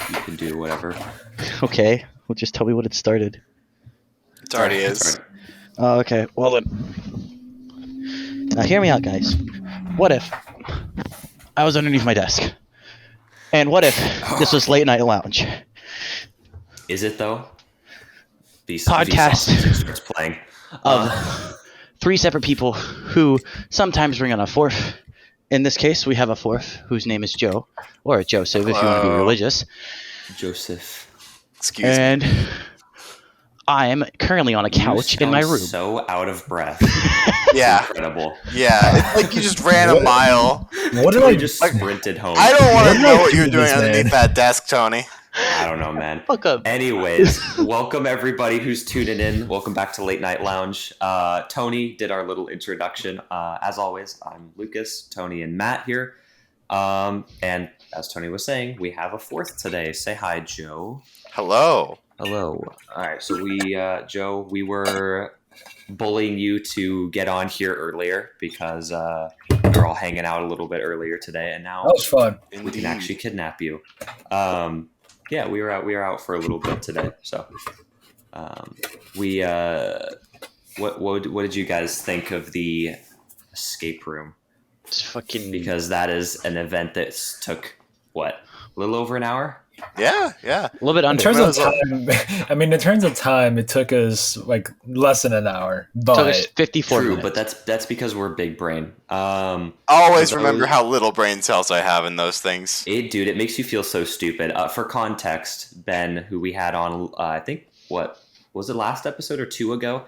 you can do whatever. Okay, well, just tell me when it started. It already is. Oh, okay. Well then, now hear me out, guys. What if I was underneath my desk, and what if this was Late Nite Lounge? Is it though? Podcast starts playing. Of 3 separate people who sometimes bring on a fourth. In this case, we have a fourth whose name is Joe, or Joseph if you want to be religious. Joseph. Excuse me. And I am currently on a couch in my room. So out of breath. Yeah. Incredible. Yeah, it's like you just ran a mile. What did I just sprinted home? I don't want What to did know I what do you're to doing this underneath man? that desk, Tony. I don't know, man. Fuck up. Anyways, welcome everybody who's tuning in. Welcome back to Late Nite Lounge. Tony did our little introduction. As always, I'm Lucas, Tony, and Matt here. And as Tony was saying, we have a fourth today. Say hi, Joe. Hello. Hello. All right, so Joe, we were bullying you to get on here earlier because we were all hanging out a little bit earlier today, and now That was fun. we can actually kidnap you. Yeah, we were out for a little bit today. So, what did you guys think of the escape room? It's fucking Because that is an event that took a little over an hour. Yeah. a little bit In under. terms of time, in terms of time, it took us like less than an hour. But So there's 54 True, minutes. but that's because we're big brain. Always For remember those- how little brain cells I have in those things. Dude, it makes you feel so stupid. For context, Ben, who we had on, I think, what was it, last episode or 2 ago,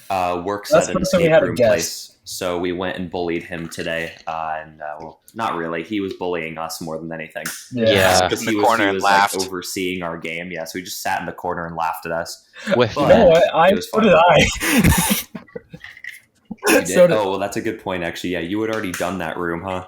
works Last at an episode we escape had a room guest. place. So we went and bullied him today, and well, not really. He was bullying us more than anything. Yeah. Because In the he corner he and was laughed. like overseeing our game. Yeah, so he just sat in the corner and laughed at us. With You know what? It was So fun. did I. You did? So did- Oh, well, that's a good point, actually. Yeah, you had already done that room, huh?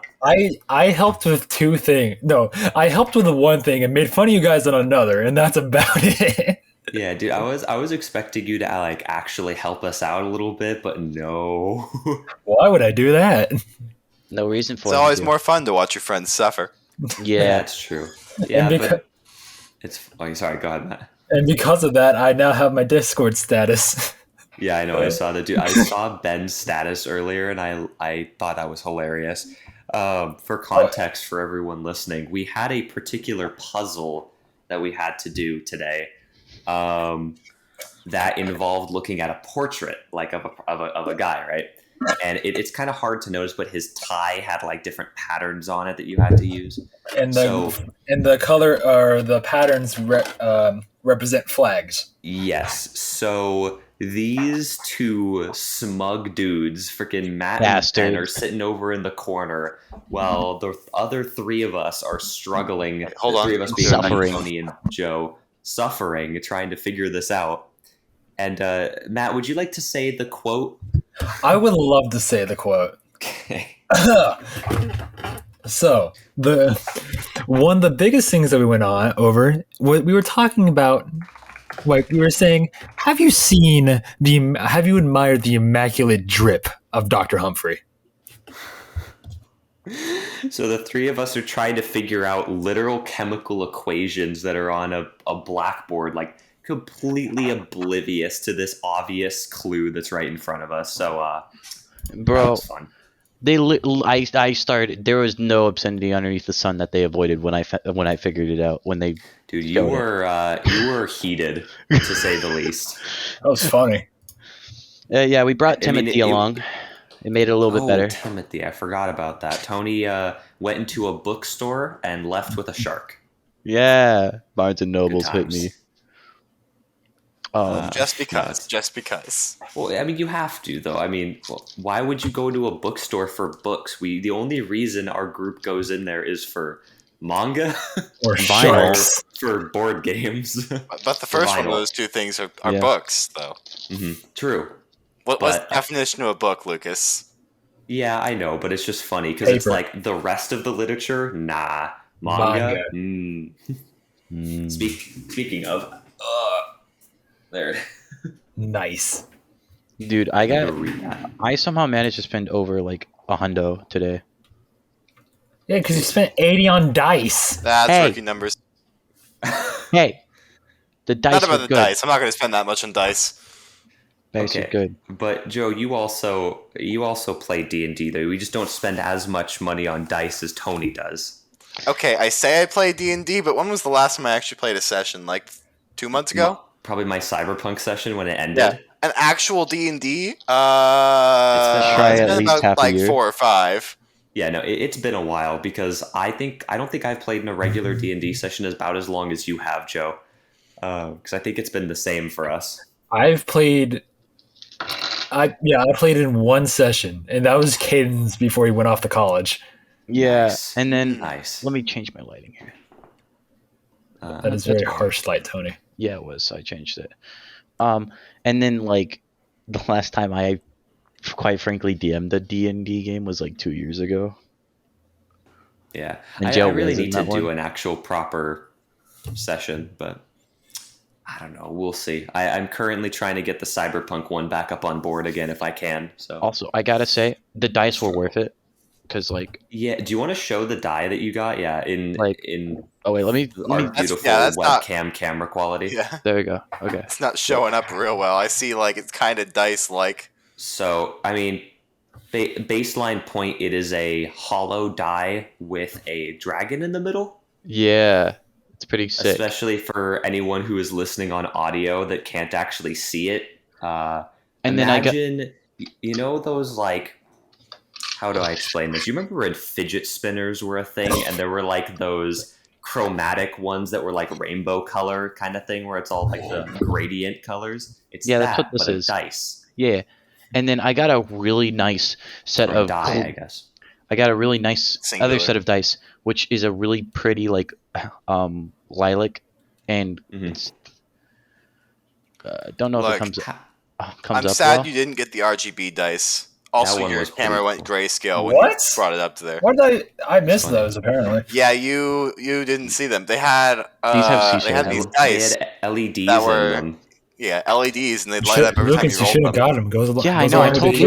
I helped with 2 things. No, I helped with the one thing and made fun of you guys on another, and that's about it. Yeah, dude, I was expecting you to like actually help us out a little bit, but no. Why would I do that? no reason for It's it. always more fun to watch your friends suffer. Yeah. That's true. Yeah, And but it's. Oh, sorry. Go ahead, Matt. And because of that, I now have my Discord status. Yeah, I know. I saw the dude. I saw Ben's status earlier, and I thought that was hilarious. For context, for everyone listening, we had a particular puzzle that we had to do today. That involved looking at a portrait, like of a guy, right? And it's kind of hard to notice, but his tie had like different patterns on it that you had to use. And So- the color or the patterns represent flags. Yes. So these 2 smug dudes, freaking Matt Bastards. and Ben, are sitting over in the corner while the other 3 of us are struggling. Hold the on. 3 of us being Suffering. Tony and Joe, suffering, trying to figure this out. And Matt, would you like to say the quote? I would love to say the quote. Okay. So one of the biggest things that we went on over, we were talking about, like we were saying, have you admired the immaculate drip of Dr. Humphrey? So the 3 of us are trying to figure out literal chemical equations that are on a blackboard, like completely oblivious to this obvious clue that's right in front of us. So, that Bro, was fun. I started. There was no obscenity underneath the sun that they avoided when I figured it out. When they Dude, you Go were heated, to say the least. That was funny. yeah, we brought I mean, Timothy it- along. It made it a little bit better. Timothy, I forgot about that. Tony went into a bookstore and left with a shark. Yeah, Barnes and Nobles Good hit times. me. Just because. Well, I mean, you have to, though. I mean, why would you go to a bookstore for books? The only reason our group goes in there is for manga Or Vinyl. sharks. for board games. But the first one of Vinyl. those 2 things are Yeah. books, though. True. What's But- the definition of a book, Lucas? Yeah, I know, but it's just funny because it's Paper. like the rest of the literature, nah. Manga? Speaking of, there. Nice. Dude, Read that. I somehow managed to spend over like $100 today. Yeah, because you spent 80 on dice. That's Hey. rookie numbers. Hey, the dice Not about are the good. dice. I'm not going to spend that much on dice. Dice are good. But Joe, you also play D&D though. We just don't spend as much money on dice as Tony does. Okay, I say I play D&D, but when was the last time I actually played a session? Like 2 months ago? Probably my Cyberpunk session when it ended. Yeah. An actual D&D? It's Try at been least about half a like year. 4 or 5. Yeah, no, it's been a while because I don't think I've played in a regular D&D session about as long as you have, Joe. Because I think it's been the same for us. I've played. I played in one session, and that was Caden's before he went off to college. Yeah, Nice. and then Nice. let me change my lighting here. That is very harsh light, Tony. Yeah, it was. I changed it. And then like the last time I, quite frankly, DM'd the D&D game was like 2 years ago. Yeah, And I Joe really was in need to that do one. an actual proper session, but I don't know. We'll see. I'm currently trying to get the Cyberpunk one back up on board again if I can. So Also, I gotta say the dice were worth it because like yeah, do you want to show the die that you got? Yeah, in oh wait, let me our beautiful that's not- webcam camera quality. Yeah. there we go. Okay. It's not showing up real well. I see like it's kind of dice-like. So I mean, baseline point, it is a hollow die with a dragon in the middle. Yeah, it's pretty sick. Especially for anyone who is listening on audio that can't actually see it. And then I got imagine, you know, those like, how do I explain this? You remember when fidget spinners were a thing, and there were like those chromatic ones that were like rainbow color kind of thing, where it's all like the gradient colors. It's Yeah, that, that's what this but is. a dice. yeah, and then I got a really nice set Or a of die, I guess. I got a really nice Singular. other set of dice, which is a really pretty like lilac, and Mhm. it's don't know if Look, it comes I'm up sad well. you didn't get the RGB dice. Also, one your was camera pretty went cool. grayscale when What? you brought it up to there. What did I missed Funny. those apparently. Yeah, you didn't see them. They had These have they had seashell these handles. dice. They had LEDs that in were- them. Yeah, LEDs, and they'd light up every Lucas, time you you should rolled have them. got them. Yeah, I know, I told $80.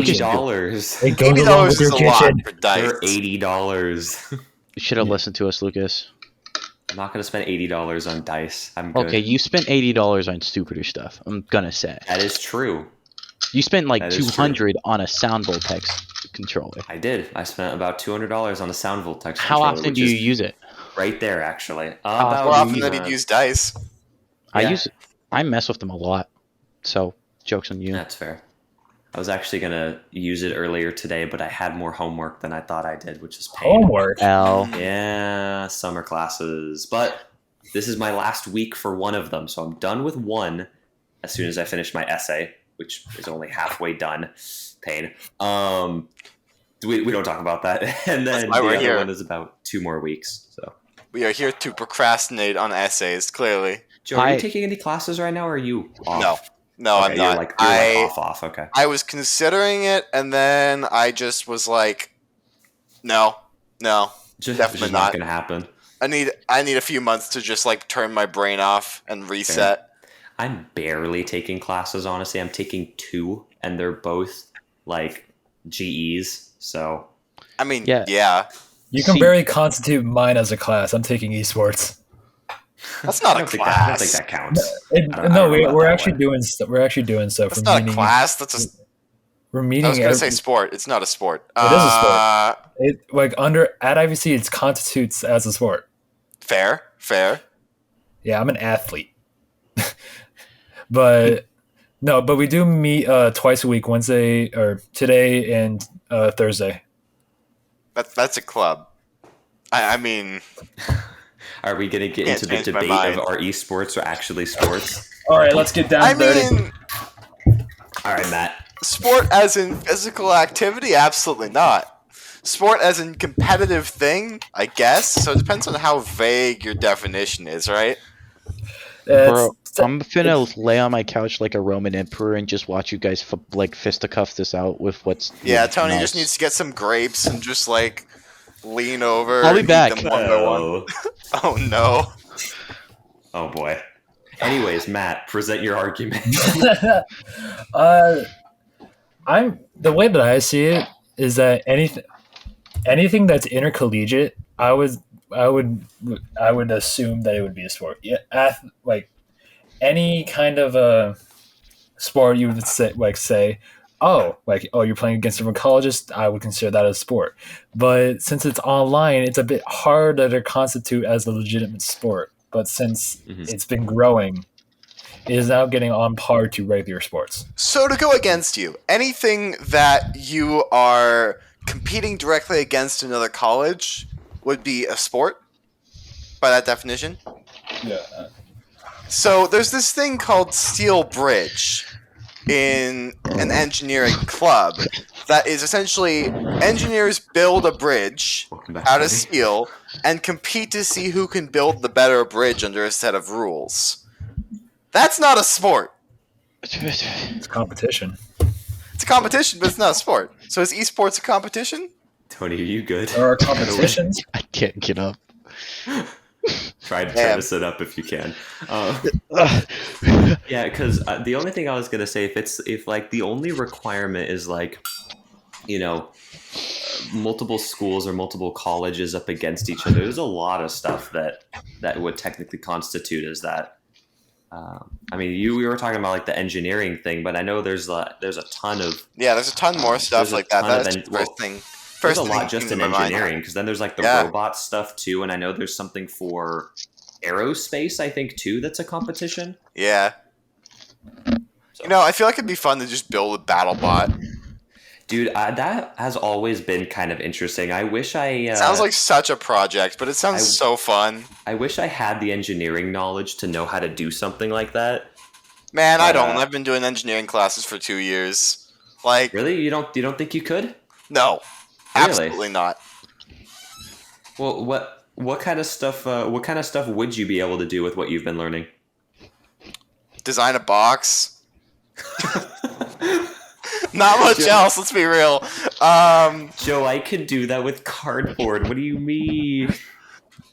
Lucas It goes $80 along with is your a lot kitchen. for dice. They're $80. You should have listened to us, Lucas. I'm not gonna spend $80 on dice. I'm good. Okay, you spent $80 on stupider stuff. I'm gonna say That is true. you spent like That is true. 200 on a sound vortex controller. I did. I spent about $200 on a sound voltex How controller, often which do you is use it? right there, actually. More often than he'd use dice. Yeah. I mess with them a lot. So jokes on you. That's fair. I was actually gonna use it earlier today, but I had more homework than I thought I did, which is pain. Homework. L. Yeah, summer classes. But this is my last week for one of them, so I'm done with one as soon as I finish my essay, which is only halfway done. Pain. We don't talk about that. And then the why we're other here. one is about 2 more weeks. So, We are here to procrastinate on essays, clearly. Joe, are you taking any classes right now, or are you off? No, Okay, I'm not. You're like off. Okay. I was considering it, and then I just was like, no, Just definitely not not. going to happen. I need a few months to just like turn my brain off and reset. I'm barely taking classes, honestly. I'm taking 2, and they're both like GEs. So I mean, Yeah. yeah. You can See- barely constitute mine as a class. I'm taking esports. That's not I a don't think that, I don't think class. that counts. It, I don't no, know about we're that actually one. doing we're actually doing stuff. That's not a class. That's a. We're I meeting. was gonna say sport. It's not a sport. It is a sport. It like at IVC, it constitutes as a sport. Fair. Yeah, I'm an athlete. But no, but we do meet twice a week, Wednesday or today and Thursday. That's a club. I mean, Are we going to get Can't into the change my debate mind. of are esports or actually sports? All right, let's get down I dirty. mean, All right, Matt. sport as in physical activity, absolutely not. Sport as in competitive thing, I guess. So it depends on how vague your definition is, right? Bro, I'm finna lay on my couch like a Roman emperor and just watch you guys fisticuff this out with what's. Yeah, with Tony nuts. just needs to get some grapes and just like lean over. I'll be and eat back. them one by one. Oh no. Oh boy. Anyways, Matt, present your argument. I'm the way that I see it is that anything that's intercollegiate, I would I would assume that it would be a sport. Yeah, like any kind of a sport, you would say, oh, you're playing against different colleges. I would consider that a sport. But since it's online, it's a bit harder to constitute as a legitimate sport. But since it's been growing, it is now getting on par to regular sports. So to go against you, anything that you are competing directly against another college would be a sport by that definition. Yeah. So there's this thing called Steel Bridge in an engineering club that is essentially engineers build a bridge out of steel and compete to see who can build the better bridge under a set of rules. That's not a sport. It's competition. It's a competition, but it's not a sport. So is esports a competition? Tony, are you good? There are competitions. I can't get up. Try to sit up if you can. Yeah, because the only thing I was gonna say, if like the only requirement is like, multiple schools or multiple colleges up against each other, there's a lot of stuff that would technically constitute as that. I mean, we were talking about like the engineering thing, but I know there's a ton of there's a ton more stuff like that. That's the first thing. There's a lot just in engineering, because then there's like the robot stuff too, and I know there's something for aerospace, I think, too, that's a competition. Yeah. So. I feel like it'd be fun to just build a battle bot. Dude, that has always been kind of interesting. I wish it sounds like such a project, but it sounds so fun. I wish I had the engineering knowledge to know how to do something like that. Man, I don't. I've been doing engineering classes for 2 years. Like, really? You don't think you could? No. Really? Absolutely not. Well, what kind of stuff would you be able to do with what you've been learning? Design a box. Not much else, let's be real. Joe, I could do that with cardboard. What do you mean?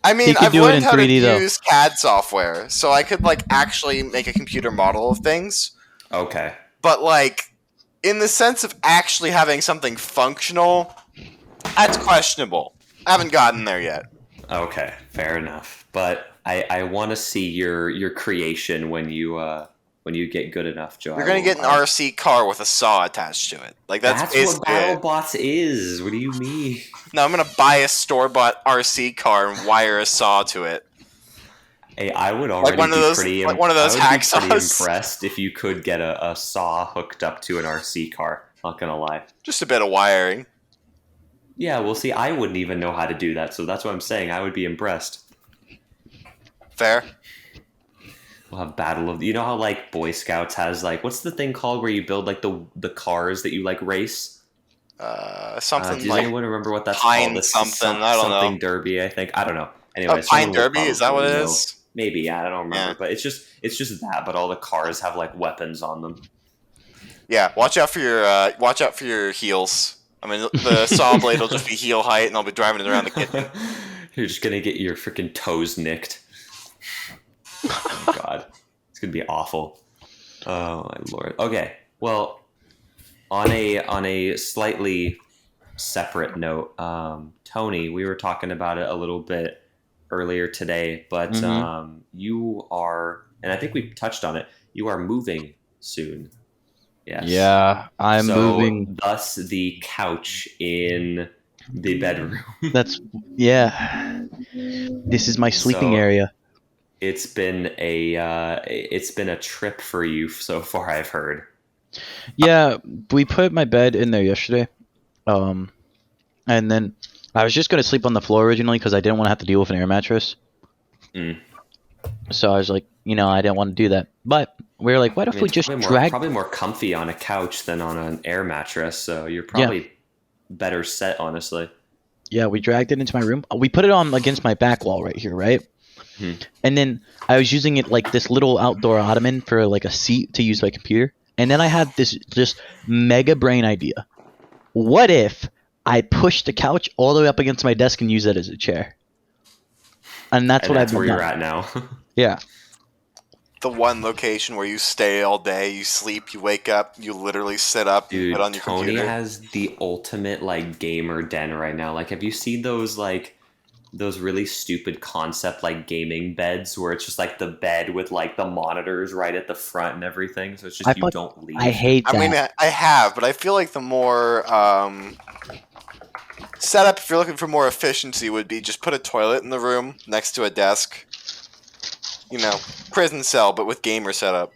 I mean, I've learned how to use CAD software, so I could like actually make a computer model of things. Okay. But like, in the sense of actually having something functional, that's questionable. I haven't gotten there yet. Okay, fair enough. But I want to see your creation when you get good enough, Joe. You're gonna get an RC car with a saw attached to it. Like that's what BattleBots is. What do you mean? No, I'm gonna buy a store-bought RC car and wire a saw to it. Hey, I would already one of those hacksaws. Pretty impressed if you could get a saw hooked up to an RC car. Not gonna lie. Just a bit of wiring. Yeah, well, see, I wouldn't even know how to do that, so that's what I'm saying. I would be impressed. Fair. We'll have battle of... You know how, like, Boy Scouts has, like... What's the thing called where you build, like, the cars that you, like, race? Something does like... anyone remember what that's Pine called? something, I don't know. Something Derby, I think. I don't know. Anyway, Pine Derby? Is that what it is? Maybe, yeah, I don't remember. Yeah. But it's just that, but all the cars have, like, weapons on them. Yeah, watch out for your heels. I mean, the saw blade will just be heel height, and I'll be driving it around the kitchen. You're just gonna get your freaking toes nicked. Oh, God, it's gonna be awful. Oh my lord. Okay, well, on a slightly separate note, Tony, we were talking about it a little bit earlier today, but you are, and I think we touched on it. You are moving soon. Yes. Yeah, I'm moving. Thus, the couch in the bedroom. This is my sleeping area. It's been a trip for you so far, I've heard. Yeah, we put my bed in there yesterday, and then I was just gonna sleep on the floor originally because I didn't want to have to deal with an air mattress. So I was like, I didn't want to do that. But we were like, what if we just drag... Probably more comfy on a couch than on an air mattress, so you're probably better set, honestly. Yeah, we dragged it into my room. We put it on against my back wall right here, right? And then I was using it like this little outdoor ottoman for like a seat to use my computer. And then I had this just mega brain idea. What if I push the couch all the way up against my desk and use it as a chair? And that's what I've been doing. That's where you're at now. Yeah. The one location where you stay all day, you sleep, you wake up, you literally sit up, you put on your computer. Tony has the ultimate like gamer den right now. Like, have you seen those like those really stupid concept like gaming beds where it's just like the bed with like the monitors right at the front and everything. So it's just you don't leave. I hate that. I mean, I have, but I feel like the more setup, if you're looking for more efficiency, would be just put a toilet in the room next to a desk. You know, prison cell, but with gamer setup.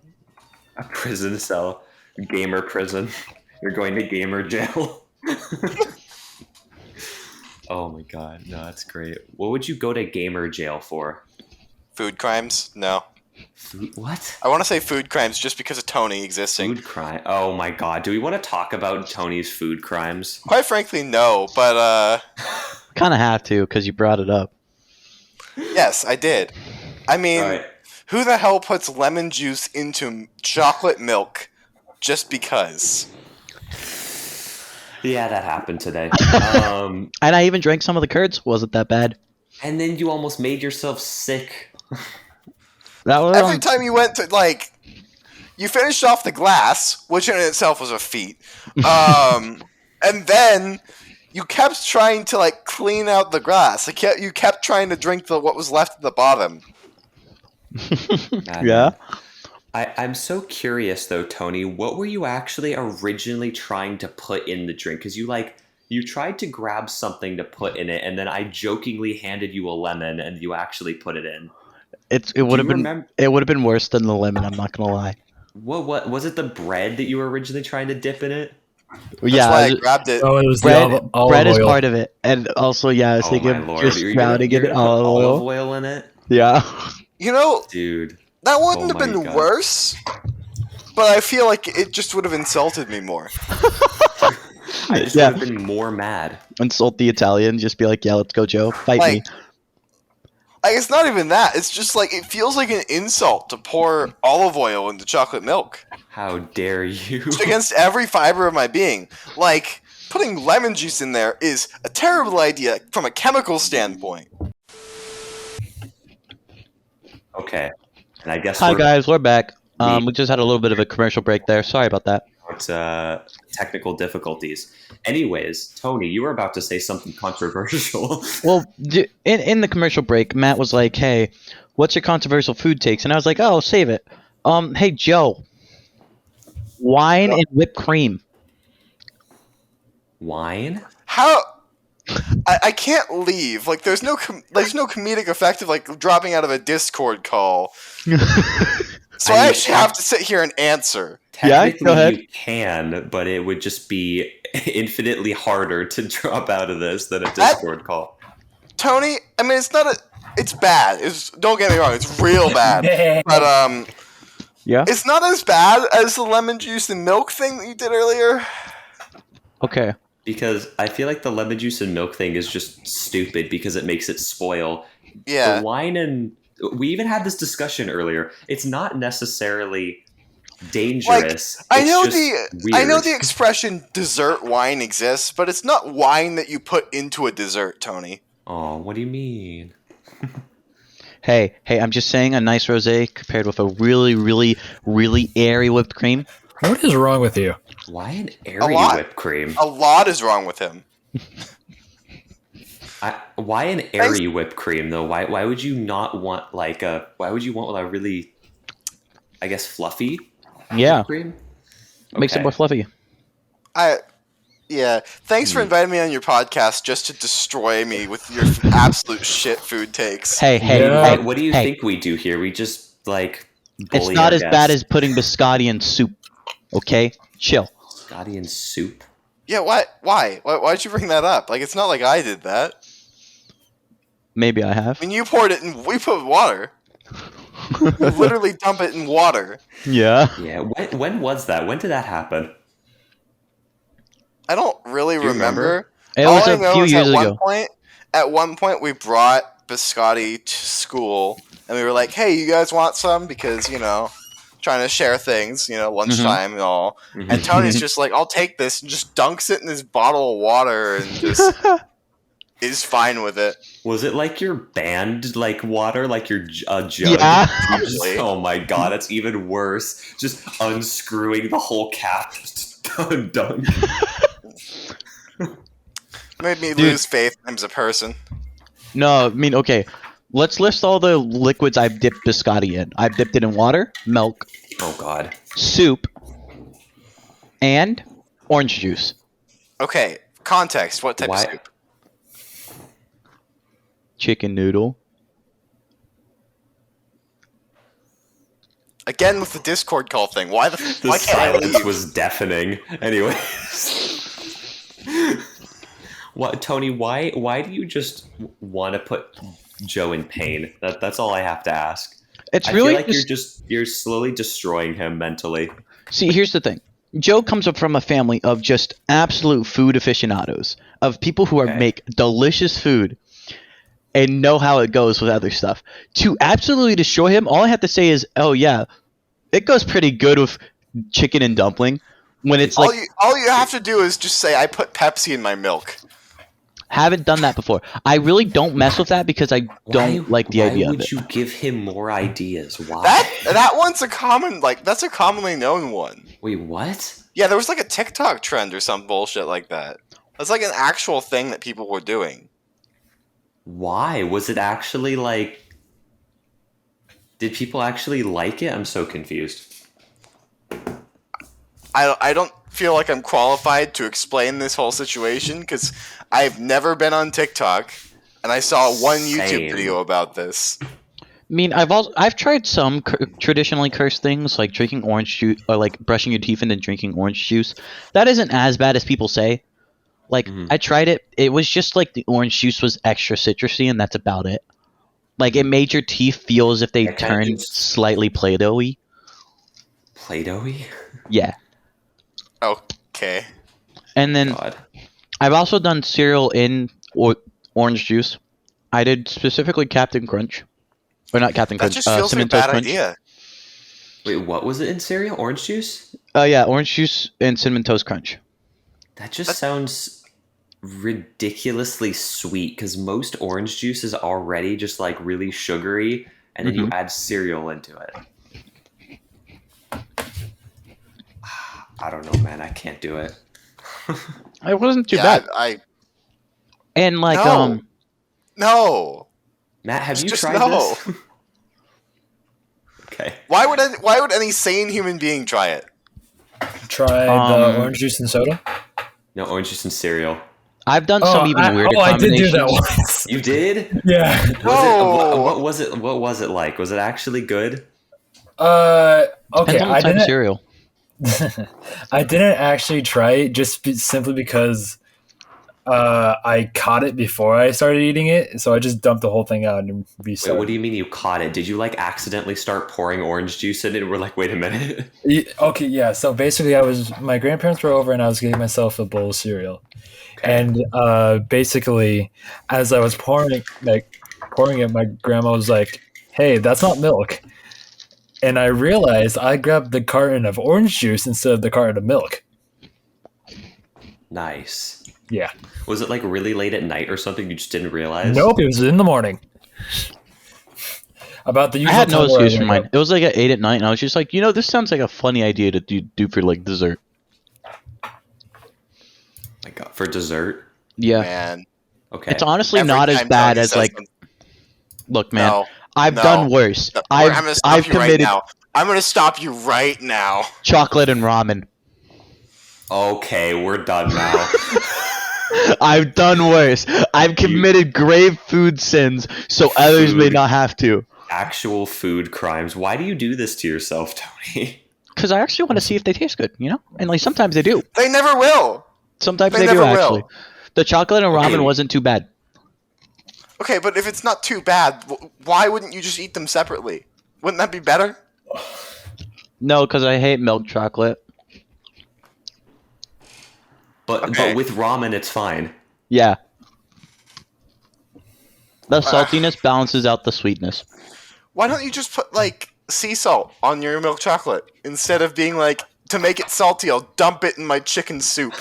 A prison cell, gamer prison. You're going to gamer jail. Oh my god, no, that's great. What would you go to gamer jail for? Food crimes? No. Food? What? I want to say food crimes just because of Tony existing. Food crime? Oh my god, do we want to talk about Tony's food crimes? Quite frankly, no, but Kind of have to because you brought it up. yes, I did. I mean, Alright. who the hell puts lemon juice into chocolate milk just because? Yeah, that happened today. And I even drank some of the curds. Wasn't that bad? And then you almost made yourself sick. That was Every time you went to, like, you finished off the glass, which in itself was a feat, and then you kept trying to, like, clean out the glass. Like, you kept trying to drink what was left at the bottom. Yeah. I'm so curious though, Tony. What were you actually originally trying to put in the drink? Because you tried to grab something to put in it, and then I jokingly handed you a lemon, and you actually put it in. It would have been it would have been worse than the lemon. I'm not gonna lie. What was it? The bread that you were originally trying to dip in it? That's Yeah, why I grabbed it. Oh, it was bread. the olive Bread is oil. part of it, and also I was Oh thinking my lord! just You're sprouting gonna it put olive olive oil. oil in it, Yeah. You know, dude. that wouldn't Oh have been my God. worse, but I feel like it just would have insulted me more. I just Yeah. would have been more mad. Insult the Italian. Just be like, yeah, let's go, Joe. Fight me. Like, it's not even that. It's just like it feels like an insult to pour olive oil into chocolate milk. How dare you? It's against every fiber of my being. Like, putting lemon juice in there is a terrible idea from a chemical standpoint. Okay, and I guess Hi we're guys, we're back. Me. We just had a little bit of a commercial break there. Sorry about that. about technical difficulties. Anyways, Tony, you were about to say something controversial. Well, in the commercial break, Matt was like, "Hey, what's your controversial food takes?" And I was like, "Oh, save it." Hey Joe, wine and whipped cream. Wine? How? I can't leave. Like, there's no comedic effect of like dropping out of a Discord call. So I actually have to sit here and answer. Yeah, Technically, go ahead. you can, but it would just be infinitely harder to drop out of this than a Discord call. Tony, I mean, it's not a. It's bad. Don't get me wrong. It's real bad. But Yeah. it's not as bad as the lemon juice and milk thing that you did earlier. Okay. Because I feel like the lemon juice and milk thing is just stupid because it makes it spoil. Yeah. The wine and we even had this discussion earlier. It's not necessarily dangerous. I It's know just I know weird. the expression dessert wine exists, but it's not wine that you put into a dessert, Tony. Oh, what do you mean? Hey, I'm just saying a nice rosé compared with a really, really, really airy whipped cream. What is wrong with you? Why an airy lot. whipped cream? A lot is wrong with him. Why an airy whipped cream though? Why would you not want like a? Why would you want a really, I guess, fluffy Yeah, whipped cream? makes it Okay. more fluffy. Yeah. Thanks for inviting me on your podcast just to destroy me with your absolute shit food takes. Hey, Yeah. What do you hey. think we do here? We just like It's bully not our as bad guests. as putting biscotti in soup. Okay, chill. Scotty and soup. Yeah. Why'd you bring that up? Like, it's not like I did that. Maybe I have. I mean, you poured it in. We put water. We literally dump it in water. Yeah. Yeah. When was that? When did that happen? I don't really Do you remember. It All was I a know few is years at ago. one point, we brought biscotti to school, and we were like, "Hey, you guys want some?" Because trying to share things, lunchtime and all. Mhm. And Tony's just like, "I'll take this," and just dunks it in this bottle of water, and just is fine with it. Was it like your band like water, like your jug? Yeah. You just- Probably. oh my god, that's even worse. Just unscrewing the whole cap. Done. Made me Dude. lose faith in him as a person. No, I mean, okay. Let's list all the liquids I've dipped biscotti in. I've dipped it in water, milk, Oh God. soup, and orange juice. Okay, context. What type Why- of soup? Chicken noodle. Again with the Discord call thing. Why The why can't I silence leave? was deafening. Anyways. What, Tony? Why do you just want to put Joe in pain? That's all I have to ask. It's I really feel like you're slowly destroying him mentally. See, here's the thing. Joe comes up from a family of just absolute food aficionados, of people who Okay. make delicious food and know how it goes with other stuff. To absolutely destroy him, all I have to say is, oh yeah, it goes pretty good with chicken and dumpling. When it's like, All you have to do is just say I put Pepsi in my milk. haven't done that before. I really don't mess with that because I don't like the idea Why of would it. you give him more ideas? Why? That one's that's a commonly known one. Wait, what? Yeah, there was like a TikTok trend or some bullshit like that. That's like an actual thing that people were doing. Why? Was it actually like... Did people actually like it? I'm so confused. I don't feel like I'm qualified to explain this whole situation because I've never been on TikTok and I saw one YouTube Same. video about this. I mean, I've tried some traditionally cursed things like drinking orange juice or like brushing your teeth and then drinking orange juice. That isn't as bad as people say. Like I tried it. It was just like the orange juice was extra citrusy, and that's about it. Like it made your teeth feel as if they It kinda turned just- slightly Play-Doh-y. Play-Doh-y? Yeah, Okay. and then God. I've also done cereal in orange juice. I did specifically Captain Crunch, or not Captain That Crunch. just feels like a Cinnamon Toast bad Crunch. idea. Wait, what was it in cereal? Orange juice? Yeah, orange juice and cinnamon toast crunch. That just sounds ridiculously sweet because most orange juice is already just like really sugary, and then you add cereal into it. I don't know, man. I can't do it. It wasn't too Yeah, bad. I And like No. no. Matt, have you Just tried no. this? Okay. Why would any sane human being try it? Try the orange juice and soda. No, orange juice and cereal. I've done some even weirder I did do combinations. that once. You did? Yeah. No. What was it? What was it like? Was it actually good? Okay. Depends on the I type of didn't. cereal. I didn't actually try it simply because I caught it before I started eating it, so I just dumped the whole thing out and Wait, restarted. what do you mean you caught it? Did you like accidentally start pouring orange juice in it? And we're like, wait a minute. Okay, yeah. So basically, my grandparents were over, and I was getting myself a bowl of cereal, and basically, as I was pouring it, my grandma was like, "Hey, that's not milk." And I realized I grabbed the carton of orange juice instead of the carton of milk. Nice. Yeah. Was it like really late at night or something? You just didn't realize? Nope, it was in the morning. About the I usual had no time where excuse for wake mine. up. It was like at 8 at night, and I was just like, this sounds like a funny idea to do for like dessert. My God, for dessert? Yeah, Man. Okay. it's honestly Every not as time bad Tony as says like. something- Look, man, No. I've no. done worse. No, I'm I've gonna stop I've you right committed now. I'm gonna stop you right now. chocolate and ramen. Okay, we're done now. I've done worse. I've committed grave food sins, so others may Food. not have to. Actual food crimes. Why do you do this to yourself, Tony? Because I actually want to see if they taste good, and like sometimes they do. They never will. Sometimes They they do never will. actually. The chocolate and ramen Okay. wasn't too bad. Okay, but if it's not too bad, why wouldn't you just eat them separately? Wouldn't that be better? No, because I hate milk chocolate. But Okay. with ramen, it's fine. Yeah. The saltiness balances out the sweetness. Why don't you just put like sea salt on your milk chocolate instead of being like, to make it salty, I'll dump it in my chicken soup.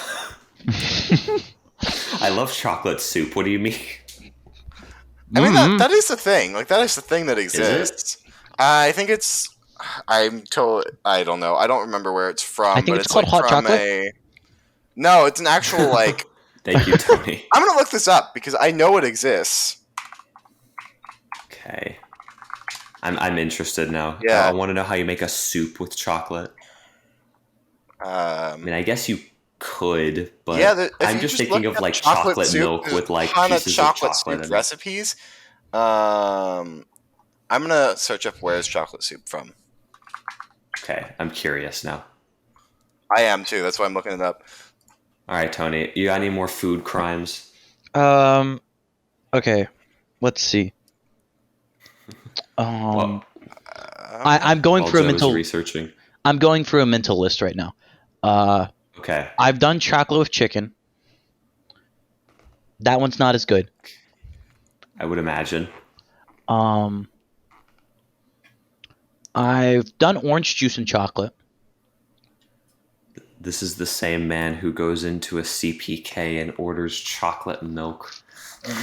I love chocolate soup. What do you mean? I mean, that is the thing. Like, that is the thing that exists. I think it's. I don't know. I don't remember where it's from. I think but it's called like hot from chocolate. No, it's an actual like. Thank you, Tony. I'm gonna look this up because I know it exists. Okay. I'm interested now. Yeah. I want to know how you make a soup with chocolate. I mean, I guess you could, but yeah, if I'm you just just thinking look of up like chocolate chocolate soup, milk there's with a like ton of pieces of chocolate chocolate soup in it. recipes. I'm gonna search up where's chocolate soup from. Okay, I'm curious now. I am too. That's why I'm looking it up. All right, Tony, you got any more food crimes? Okay. Let's see. Well, I'm going while through a Joe is mental. researching. I'm going through a mental list right now. Okay. I've done chocolate with chicken. That one's not as good. I would imagine. I've done orange juice and chocolate. This is the same man who goes into a CPK and orders chocolate milk.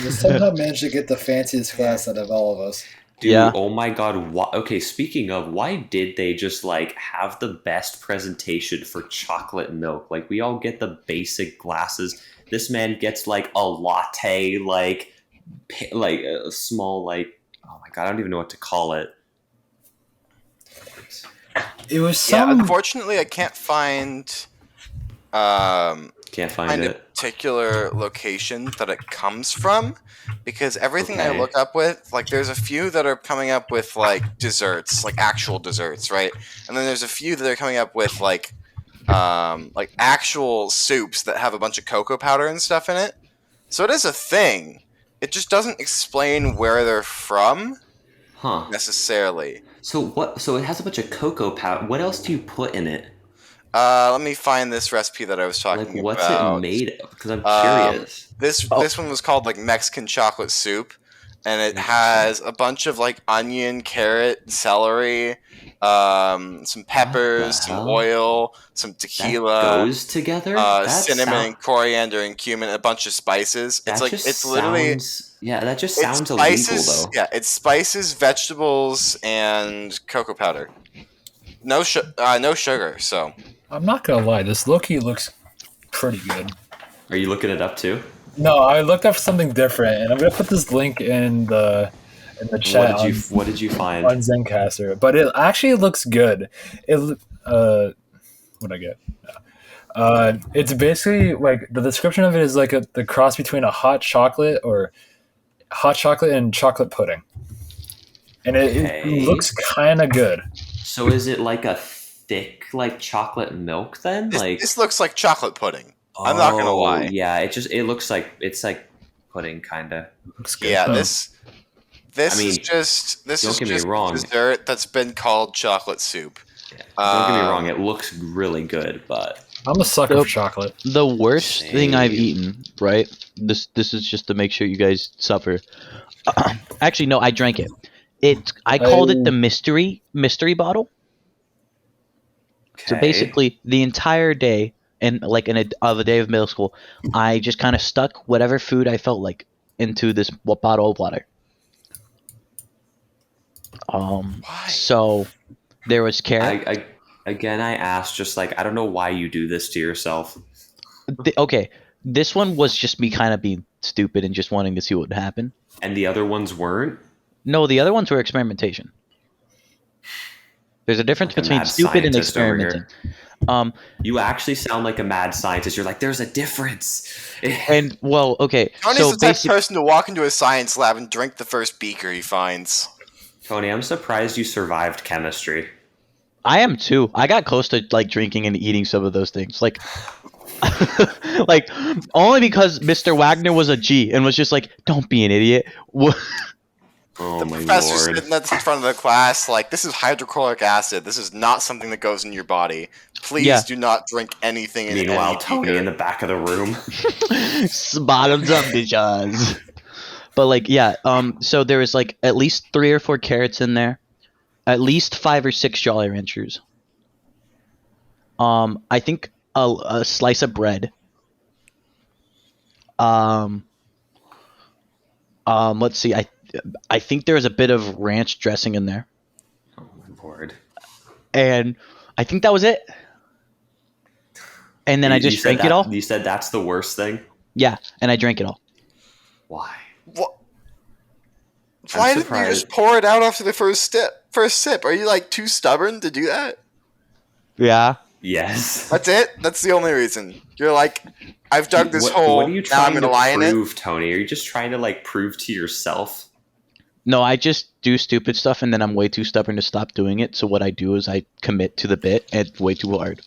You somehow managed to get the fanciest glass out of all of us. Dude, Yeah. oh my god. Okay, speaking of, why did they just like have the best presentation for chocolate milk? Like, we all get the basic glasses. This man gets like a latte, like a small, like, oh my god, I don't even know what to call it. It was Yeah, some. unfortunately, I can't find Can't find a it. particular location that it comes from, because everything I Okay. look up with, like, there's a few that are coming up with like desserts, like actual desserts, right? And then there's a few that are coming up with like actual soups that have a bunch of cocoa powder and stuff in it. So it is a thing. It just doesn't explain where they're from Huh. necessarily. So what? So it has a bunch of cocoa powder. What else do you put in it? Let me find this recipe that I was talking Like, what's about. it made of? Because I'm curious. This one was called like Mexican chocolate soup, and it has a bunch of like onion, carrot, celery, some peppers, some hell? oil, some That tequila, goes together. That cinnamon and coriander and cumin, a bunch of spices. That It's like just it's literally sounds. Yeah, that just it's sounds illegal spices. though. Yeah, it's spices, vegetables, and cocoa powder. No sugar. So I'm not gonna lie, this Loki looks pretty good. Are you looking it up too? No, I looked up something different, and I'm gonna put this link in the chat What did you find? on Zencaster. But it actually looks good. What'd I get? It's basically like the description of it is like the cross between a hot chocolate and chocolate pudding, and Okay. it looks kind of good. So is it like a thick, like chocolate milk then? this looks like chocolate pudding. I'm not gonna lie. Yeah, it looks like it's like pudding kind of. Looks good. Yeah, though. this I mean, is just don't get me wrong. dessert that's been called chocolate soup. Yeah. Don't get me wrong, it looks really good, but I'm a sucker Nope. for chocolate. The worst thing I've Same. eaten, right? This is just to make sure you guys suffer. Actually, no, I drank it. I called it the mystery bottle. So okay. basically, the entire day and like of a day of middle school, I just kind of stuck whatever food I felt like into this bottle of water. Why? So there was carrot. I asked, just like, I don't know why you do this to yourself. Okay, this one was just me kind of being stupid and just wanting to see what would happen. And the other ones weren't? No, the other ones were experimentation. There's a difference Like a between mad stupid and scientist over experimenting. You actually sound like a mad scientist. You're like, there's a difference. And well, okay, Tony's so the type of basically, person to walk into a science lab and drink the first beaker he finds. Tony, I'm surprised you survived chemistry. I am too. I got close to like drinking and eating some of those things, like, like only because Mr. Wagner was a G and was just like, "Don't be an idiot." Oh The my professor's lord. sitting at the front of the class like, this is hydrochloric acid. This is not something that goes in your body. Please Yeah. do not drink anything in Meanwhile, any Tony beaker. in the back of the room. Bottoms up, bitches. But like, yeah. So there was like at least 3 or 4 carrots in there, at least 5 or 6 Jolly Ranchers. I think a slice of bread. Let's see. I think there was a bit of ranch dressing in there, Oh my lord. and I think that was it. And then I just drank it all. You said that's the worst thing? Yeah, and I drank it all. Why? What? Why didn't you just pour it out after the first sip? Are you like too stubborn to do that? Yeah. Yes. That's it? That's the only reason. You're like, I've dug this hole. What are you trying to lie prove, Tony? Are you just trying to like prove to yourself? No, I just do stupid stuff and then I'm way too stubborn to stop doing it. So what I do is I commit to the bit and it's way too hard.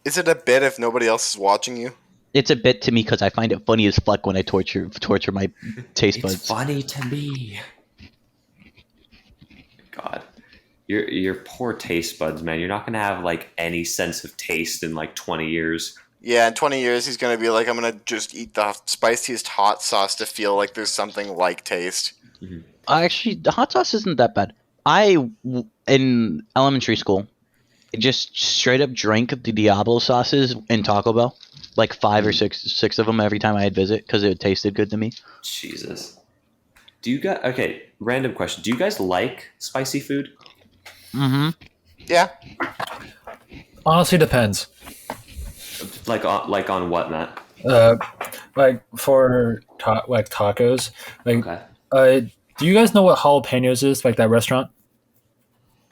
Is it a bit if nobody else is watching you? It's a bit to me because I find it funny as fuck when I torture my taste buds. It's funny to me. God. Your poor taste buds, man. You're not gonna have like any sense of taste in like 20 years. Yeah, in 20 years he's gonna be like, I'm gonna just eat the spiciest hot sauce to feel like there's something like taste. Mm-hmm. Actually, the hot sauce isn't that bad. In elementary school, just straight up drank the Diablo sauces in Taco Bell, like 5 or 6 of them every time I'd visit because it tasted good to me. Jesus. Do you guys? Okay, random question. Do you guys like spicy food? Mm-hmm. Yeah. Honestly, depends. Like on what, Matt? Like for tacos. Like, Okay. Do you guys know what jalapenos is? Like that restaurant?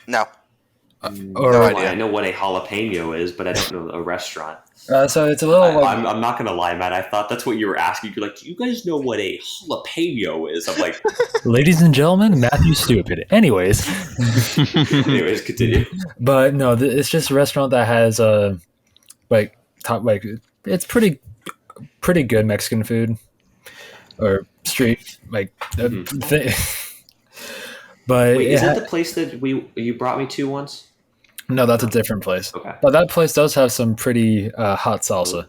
No. Or No idea. I know what a jalapeno is, but I don't know a restaurant. so it's a little. I'm not gonna lie, Matt. I thought that's what you were asking. You're like, do you guys know what a jalapeno is? I'm like, ladies and gentlemen, Matthew's stupid. Anyways, continue. But no, it's just a restaurant that has it's pretty good Mexican food or street But wait, is that the place that you brought me to once? No, that's a different place. Okay. But that place does have some pretty hot salsa.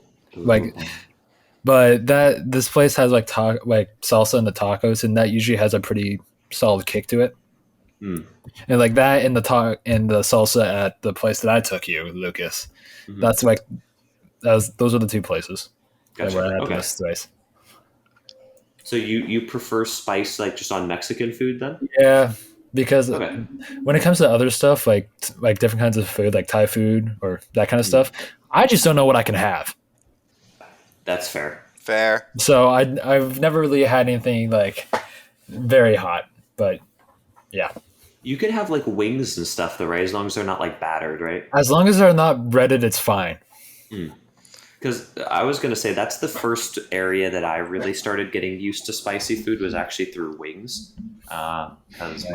But this place has like salsa in the tacos, and that usually has a pretty solid kick to it. Mm. And like that in the salsa at the place that I took you, Lucas. Mm-hmm. That's like those are the two places Gotcha. that were at this place. So you prefer spice like just on Mexican food then? Yeah, because when it comes to other stuff like different kinds of food, like Thai food or that kind of stuff, I just don't know what I can have. That's fair. Fair. So I've never really had anything like very hot, but yeah. You can have like wings and stuff though, right? As long as they're not like battered, right? As long as they're not breaded, it's fine. Because I was going to say that's the first area that I really started getting used to spicy food was actually through wings. Because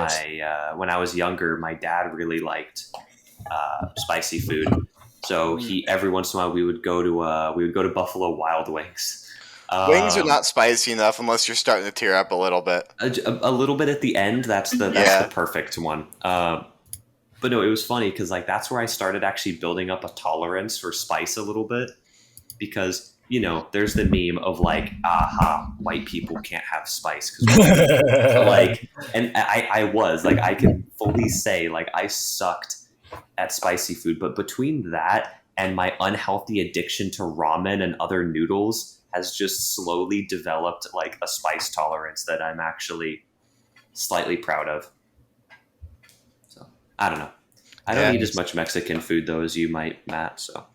when I was younger, my dad really liked spicy food. So every once in a while we would go to Buffalo Wild Wings. Wings are not spicy enough unless you're starting to tear up a little bit. A little bit at the end. That's the perfect one. But no, it was funny because like that's where I started actually building up a tolerance for spice a little bit. Because, there's the meme of like, white people can't have spice. And I can fully say like I sucked at spicy food. But between that and my unhealthy addiction to ramen and other noodles has just slowly developed like a spice tolerance that I'm actually slightly proud of. So I don't know. I don't eat as much Mexican food though as you might, Matt. So.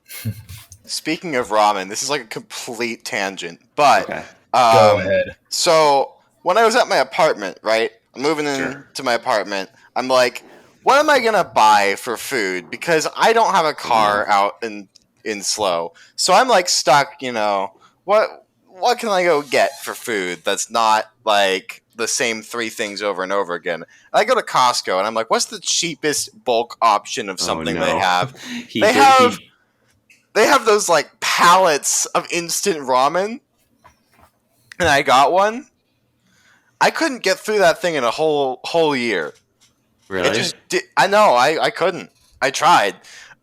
Speaking of ramen, this is like a complete tangent, but go ahead. So when I was at my apartment, right, I'm moving into my apartment. I'm like, what am I gonna buy for food? Because I don't have a car out in SLO, so I'm like stuck. What can I go get for food that's not like the same 3 things over and over again? And I go to Costco and I'm like, what's the cheapest bulk option of something they have? They have those like pallets of instant ramen, and I got one. I couldn't get through that thing in a whole year. Really? I know. I couldn't. I tried,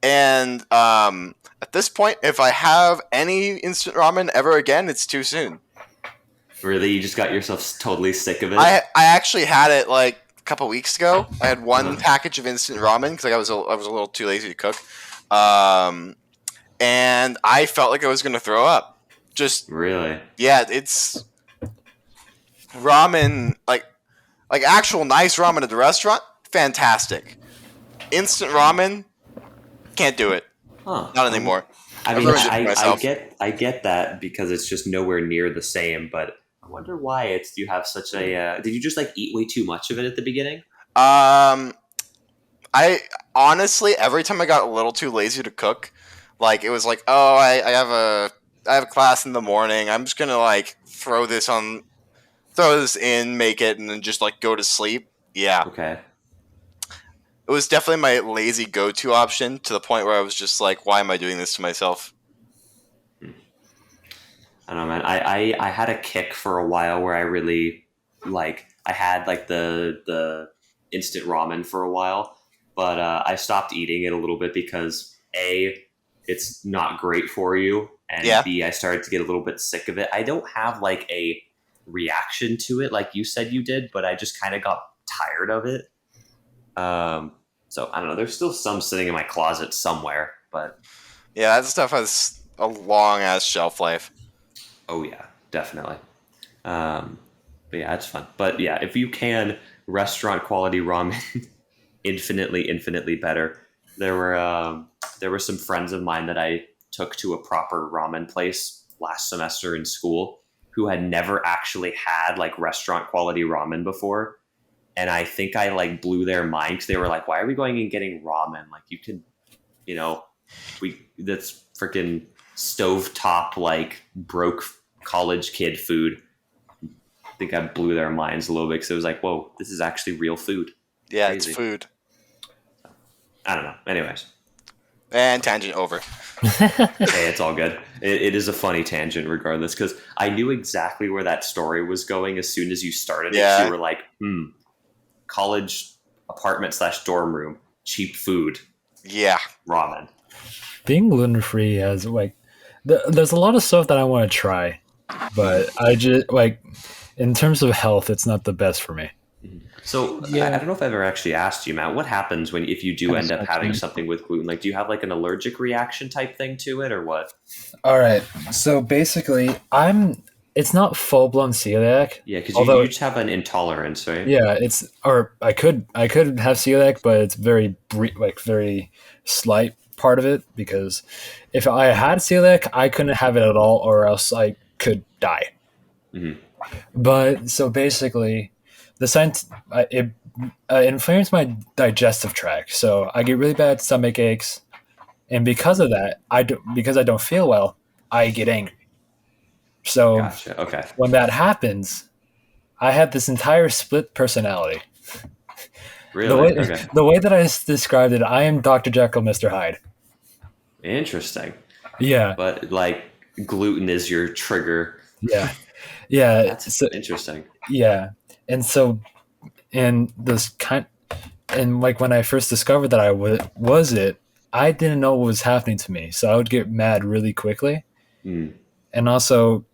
and at this point, if I have any instant ramen ever again, it's too soon. Really, you just got yourself totally sick of it? I actually had it like a couple weeks ago. I had one package of instant ramen because I was a little too lazy to cook. And I felt like I was going to throw up. Just really, yeah. It's ramen, like actual nice ramen at the restaurant. Fantastic. Instant ramen, can't do it. Not anymore. I mean, I get that because it's just nowhere near the same. But wonder why you have such a. Did you just like eat way too much of it at the beginning? I honestly, every time I got a little too lazy to cook, like it was like, oh, I have a class in the morning. I'm just gonna like throw this in, make it, and then just like go to sleep. Yeah, Okay. it was definitely my lazy go-to option to the point where I was just like, why am I doing this to myself? I don't know, man. I had a kick for a while where I really like. I had like the instant ramen for a while, but I stopped eating it a little bit because A, it's not great for you, and Yeah. B, I started to get a little bit sick of it. I don't have like a reaction to it like you said you did, but I just kind of got tired of it. So I don't know. There's still some sitting in my closet somewhere, but Yeah, that stuff has a long-ass shelf life. oh yeah, definitely. But yeah, it's fun. But yeah, if you can, restaurant quality ramen, infinitely better. There were some friends of mine that I took to a proper ramen place last semester in school who had never actually had like restaurant quality ramen before, and I think I like blew their mind because they were like, "Why are we going and getting ramen? Like you could, that's freaking stovetop like broke college kid food." I think I blew their minds a little bit because it was like, whoa, this is actually real food. Yeah, Crazy. It's food. I don't know. Anyways. And tangent over. Hey, it's all good. It is a funny tangent regardless because I knew exactly where that story was going as soon as you started Yeah. it. You were like, college apartment / dorm room, cheap food, Yeah. ramen. Being gluten free has like, there's a lot of stuff that I want to try, but I just like, in terms of health, it's not the best for me. So Yeah. I don't know if I've ever actually asked you, Matt, what happens if you do Kinda end up sucks, having man. something with gluten? Like, do you have like an allergic reaction type thing to it or what? All right. So basically, It's not full blown celiac. Yeah, because Although- you just have an intolerance, right? Yeah, I could have celiac, but it's very very slight part of it because if I had celiac, I couldn't have it at all, or else I could die. Mhm. But so basically, it inflames my digestive tract, so I get really bad stomach aches, and because of that, because I don't feel well, I get angry. So Gotcha. Okay. when that happens, I have this entire split personality. Really? Okay. The way that I described it, I am Dr. Jekyll, Mr. Hyde. Interesting. Yeah, But like gluten is your trigger. yeah. That's So, interesting. yeah, and so, and like when I first discovered that I was it, I didn't know what was happening to me, so I would get mad really quickly, Mm. and also,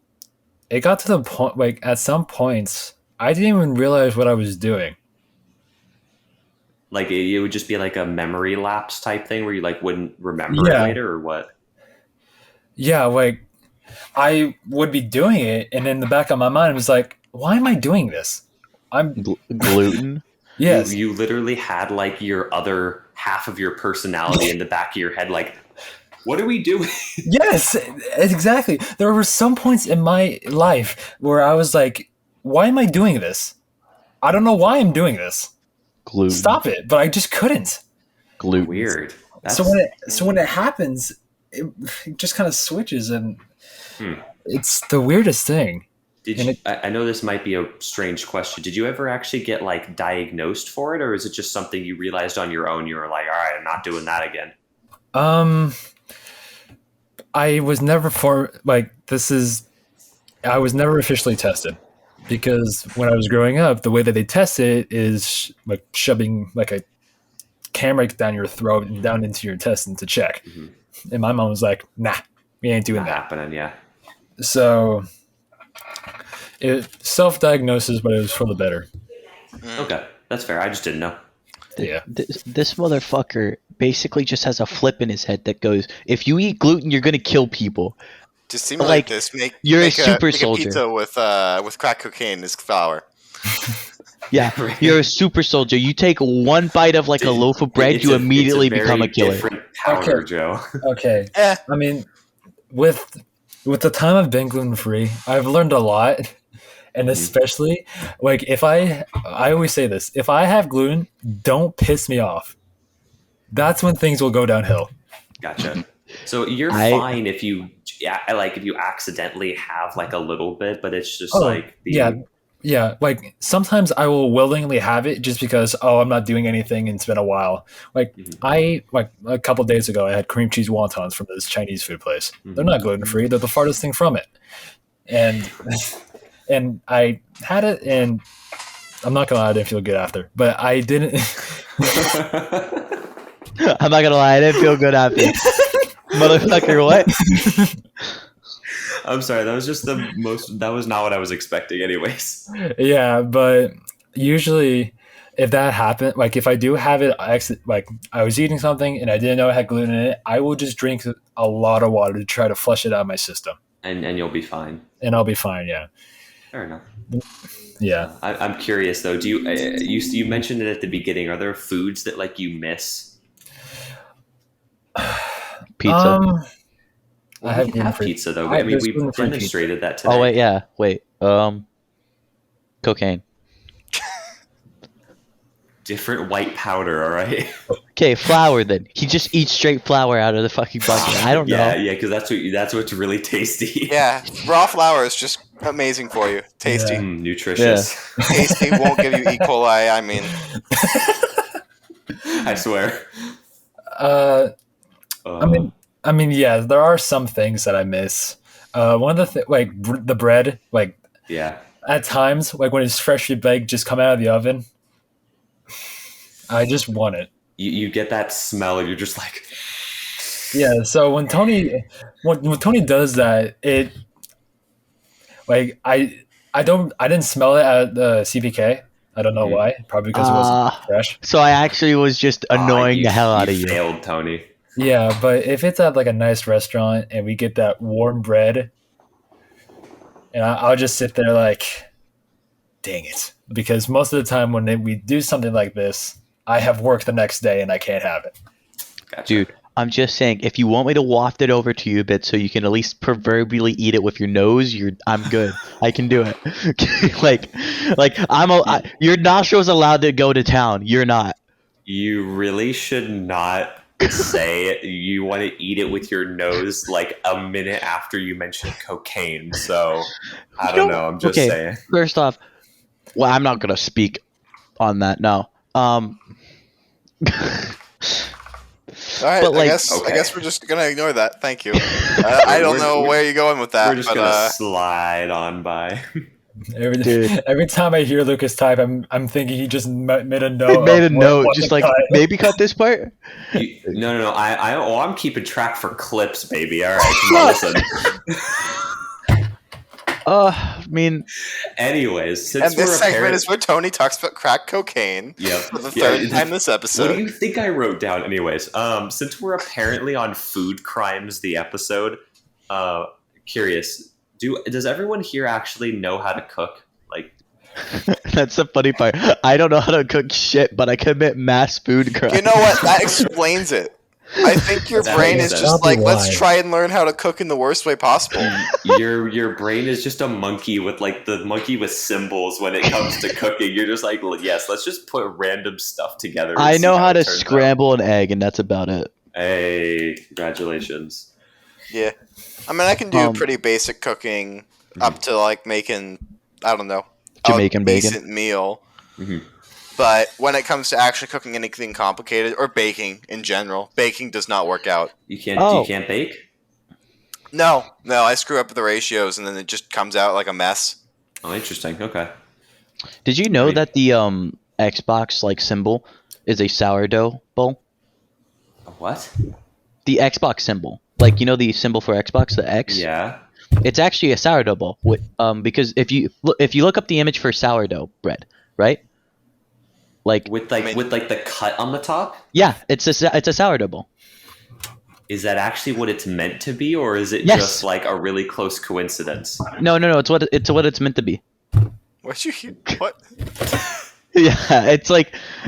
it got to the point like at some points I didn't even realize what I was doing. Like it would just be like a memory lapse type thing where you like wouldn't remember Yeah. it later or what? Yeah, like I would be doing it, and in the back of my mind, it was like, "Why am I doing this?" I'm Gluten. yes, You literally had like your other half of your personality in the back of your head, like, what are we doing? yes, exactly. There were some points in my life where I was like, "Why am I doing this? I don't know why I'm doing this. Gluten. Stop it!" But I just couldn't. Gluten. Weird. so when it happens, it just kind of switches, and It's the weirdest thing. Did and you, I know this might be a strange question. Did you ever actually get like diagnosed for it, or is it just something you realized on your own? You were like, all right, I'm not doing that again. I was never I was never officially tested because when I was growing up, the way that they test it is like shoving like a camera down your throat and down into your intestine to check. Mhm. And my mom was like, "Nah, we ain't doing Not that." happening, yeah. So it self-diagnosis, but it was for the better. Okay, that's fair. I just didn't know. Yeah. This motherfucker basically just has a flip in his head that goes, if you eat gluten, you're gonna kill people. To simulate this, you're make a super make soldier. a pizza with crack cocaine as flour. Yeah, Right. you're a super soldier. You take one bite of like a loaf of bread, you immediately become a killer. Different powder, Okay. Joe. okay. I mean, with the time I've been gluten-free, I've learned a lot. And especially, like, if I always say this, if I have gluten, don't piss me off. That's when things will go downhill. Gotcha. So you're fine if you accidentally have like a little bit, but it's just yeah. Like sometimes I will willingly have it just because I'm not doing anything and it's been a while. Like I like a couple days ago I had cream cheese wontons from this Chinese food place. They're not gluten free. They're the farthest thing from it. And I had it, and I'm not gonna lie, I didn't feel good after. But I didn't. I'm not gonna lie, I didn't feel good after. Motherfucker, what? I'm sorry, that was just that was not what I was expecting anyways. Yeah, but usually if that happened, like if I do have it, like I was eating something and I didn't know it had gluten in it, I will just drink a lot of water to try to flush it out of my system. And you'll be fine. And I'll be fine, yeah. Fair enough. Yeah. I'm curious though, do you mentioned it at the beginning, are there foods that like you miss? Pizza. Well, I have pizza though. I mean, we demonstrated that today. Oh wait. Cocaine. Different white powder, all right. Okay, flour then. He just eats straight flour out of the fucking bucket. I don't know. Yeah, because that's what's really tasty. Yeah, raw flour is just amazing for you. Tasty, nutritious. Yeah. Tasty won't give you E. coli. I mean, I swear. I mean, yeah, there are some things that I miss. One of the like the bread, like at times, like when it's freshly baked, just come out of the oven. I just want it. You get that smell, and you're just like, yeah. So when Tony does that, it like I didn't smell it at the CPK. I don't know why. Probably because it wasn't fresh. So I actually was just annoying the hell out of you. Failed, Tony. Yeah, but if it's at like a nice restaurant and we get that warm bread, and I'll just sit there like, dang it. Because most of the time when we do something like this, I have work the next day and I can't have it. Gotcha. Dude, I'm just saying, if you want me to waft it over to you a bit so you can at least proverbially eat it with your nose, I'm good. I can do it. Your nostrils allowed to go to town. You're not. You really should not say you want to eat it with your nose like a minute after you mentioned cocaine. So I don't know. I'm just saying. First off, well, I'm not gonna speak on that. No. All right. But, like, I guess we're just gonna ignore that. Thank you. I don't know where you're going with that. We're just gonna slide on by. Every time I hear Lucas type, I'm thinking he just made a note. Made a note, just like maybe cut this part. No. I'm keeping track for clips, baby. All right, listen. I mean, anyways, and this segment is where Tony talks about crack cocaine. Yep. For the third time this episode. What do you think I wrote down? Anyways, since we're apparently on food crimes, the episode, curious. Does everyone here actually know how to cook? Like, that's the funny part. I don't know how to cook shit, but I commit mass food crimes. You know what? That explains it. I think your brain is just like, let's try and learn how to cook in the worst way possible. Your brain is just a monkey with like the monkey with symbols when it comes to cooking. You're just like, yes, let's just put random stuff together. I know how to scramble an egg, and that's about it. Hey, congratulations. Yeah. I mean, I can do pretty basic cooking up to like making, I don't know, Jamaican bacon. Decent meal. Mm-hmm. But when it comes to actually cooking anything complicated, or baking in general, baking does not work out. You can't bake? No, I screw up the ratios and then it just comes out like a mess. Oh, interesting. Okay. Did you know that the Xbox like symbol is a sourdough bowl? A what? The Xbox symbol. Like, you know the symbol for Xbox, the X? Yeah. It's actually a sourdough bowl. Because if you look up the image for sourdough bread, right? Like with the cut on the top? Yeah, it's a sourdough bowl. Is that actually what it's meant to be, or is it just like a really close coincidence? No. It's what it's meant to be. What'd you hear? What? Yeah,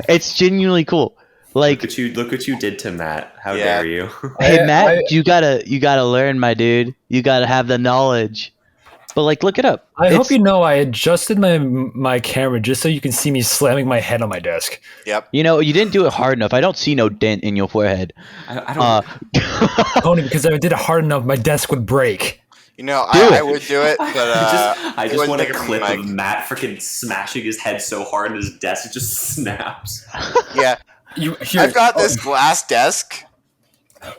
it's genuinely cool. Like, look what you did to Matt. How dare you? Hey Matt, you gotta learn, my dude. You gotta have the knowledge. But like, look it up. I hope you know I adjusted my camera just so you can see me slamming my head on my desk. Yep. You know, you didn't do it hard enough. I don't see no dent in your forehead. I don't. Only because if I did it hard enough, my desk would break. You know, Do I it. would do it, but I just want a take it from clip Mike. of Matt freaking smashing his head so hard his desk just snaps. Yeah, Here, I've got this glass desk.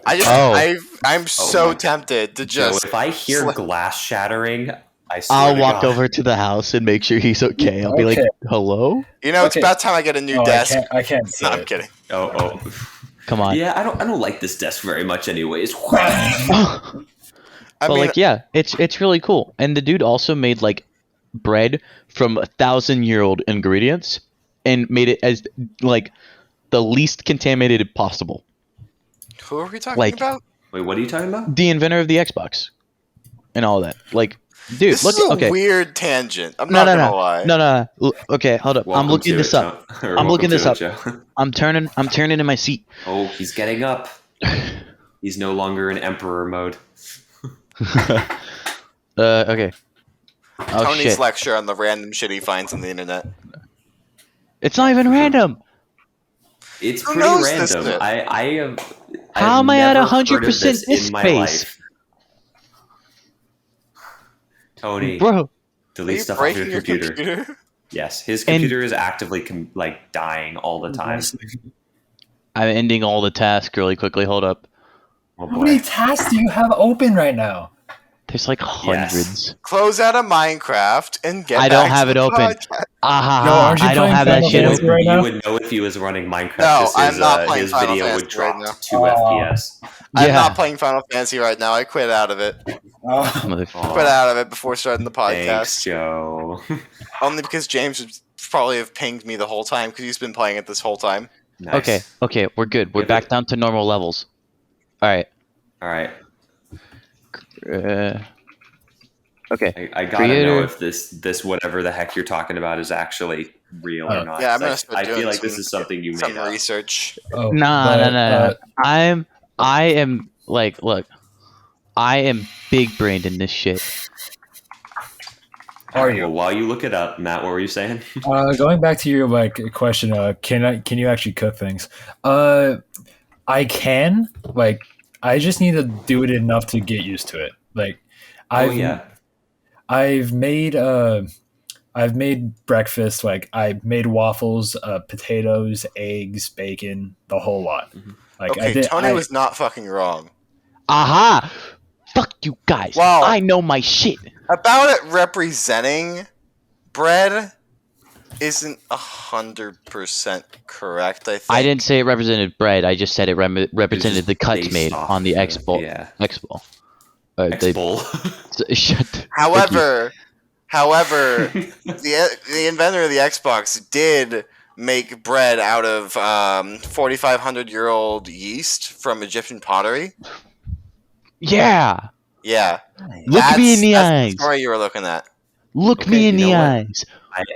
I'm so my- tempted to Joe, just. if I hear sli- glass shattering, I swear I'll to walk God. over to the house and make sure he's okay. I'll be like, Okay. "Hello." You know, it's Okay. about time I get a new Oh, desk. I can't say No, I'm it. kidding. Oh. Come on. Yeah, I don't like this desk very much, anyways. I But mean, like, yeah, it's really cool. And the dude also made like bread from 1,000-year-old ingredients and made it as like the least contaminated possible. who are we talking like- about? Wait, what are you talking about? The inventor of the Xbox and all that. Like, dude, This look. is a Okay, weird tangent. I'm no, not no, gonna no, lie. no. Okay, hold up. Welcome I'm looking to this it, up. Joe. Or I'm looking welcome to this it, up. Joe. I'm turning in my seat. Oh, he's getting up. He's no longer in emperor mode. Okay. Oh Tony's shit! lecture on the random shit he finds on the internet. It's not even random. It's Who pretty knows this random. shit? I have. How I've am I at never 100% heard of this disk in my space? life. Tony, Bro, Are delete you stuff off your breaking computer. Yes, his computer is actively dying all the time. I'm ending all the tasks really quickly. Hold up. Oh How many boy. tasks do you have open right now? There's like hundreds. Close out of Minecraft and get. I don't back have to it the open. podcast. Aren't you I don't playing have that Final shit Fantasy open. right now? You would know if he was running Minecraft. No, just I'm not playing his Final video would Fantasy right drop now. to 2 Oh. FPS. I'm Yeah. not playing Final Fantasy right now. I quit out of it. Oh, Motherfucker. Quit out of it before starting the Thanks, podcast. Joe. Only because James would probably have pinged me the whole time because he's been playing it this whole time. Nice. Okay, we're good. We're Give back it- down to normal levels. All right. All right. Okay. I gotta Creator. know if this whatever the heck you're talking about is actually real or not. Yeah, I'm gonna 'cause start I doing feel like this some- is something you Some made up. research. oh, Nah, but, no. I am like, look. I am big brained in this shit. Are Well, you? while you look it up, Matt, what were you saying? Going back to your question, can you actually cook things? I can. I just need to do it enough to get used to it. I've made breakfast. I made waffles, potatoes, eggs, bacon, the whole lot. Okay, Tony was not fucking wrong. Aha! Fuck you guys. Wow. I know my shit. About it representing bread isn't 100% correct, I think. I didn't say it represented bread. I just said it represented just the cuts based made off on the the- Expo. yeah. Expo. X-Bowl. Shut. However, the inventor of the Xbox did make bread out of 4,500-year-old yeast from Egyptian pottery. Yeah. Yeah. Look me in the that's eyes. the story you were looking at. Look Okay, me in you the know what? eyes.